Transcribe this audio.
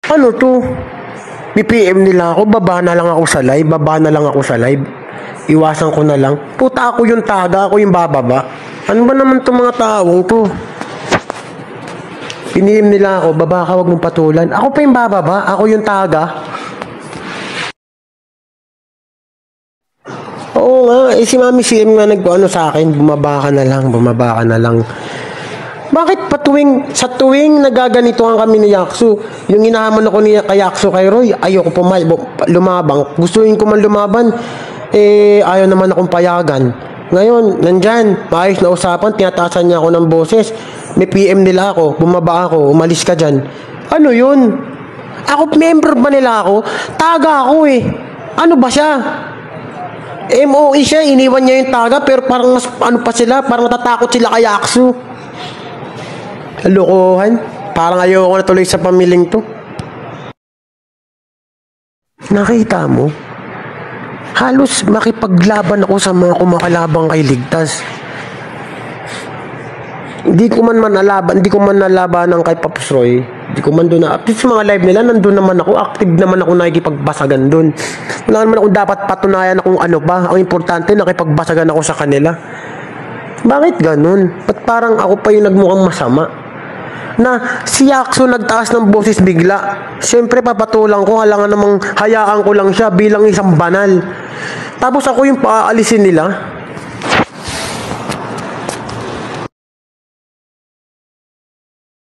Ano to? BPM nila ako, baba na lang ako sa live. Iwasan ko na lang. Puta, ako yung taga, ako yung bababa. Ano ba naman itong mga taong to? Piniem nila ako, baba ka, wag mong patulan. Ako pa yung bababa, ako yung taga. Oo nga, si Mami CM nga nagpaano sa akin, bumaba ka na lang. Bakit sa tuwing nagaganitohan kami ni Yaksu, yung inahamon ako ni Yaksu kay Roy, ayoko lumabang. Gustuin ko man lumaban, ayaw naman akong payagan. Ngayon, nandyan, maayos na usapan, tinataasan niya ako ng boses. May PM nila ako, bumaba ako, umalis ka dyan. Ano yun? Ako, member ba nila ako? Taga ako eh. Ano ba siya? MOE siya, iniwan niya yung taga, pero parang ano pa sila, parang natatakot sila kay Yaksu. Lokohan. Parang ayoko na tuloy sa pamiling to. Nakita mo? Halos makipaglaban ako sa mga kumakalabang kay Ligtas. Hindi ko man nalabanan kay Pops Roy. Hindi ko man doon na. At least mga live nila, nandun naman ako. Active naman ako nakikipagbasagan doon. Wala naman ako dapat patunayan kung ano ba. Ang importante, nakipagbasagan ako sa kanila. Bakit ganun? Ba't parang ako pa yung nagmukhang masama? Na si Yaksu nagtaas ng boses bigla. Siyempre papatulang ko, halangan namang hayaan ko lang siya bilang isang banal. Tapos ako yung paaalisin nila.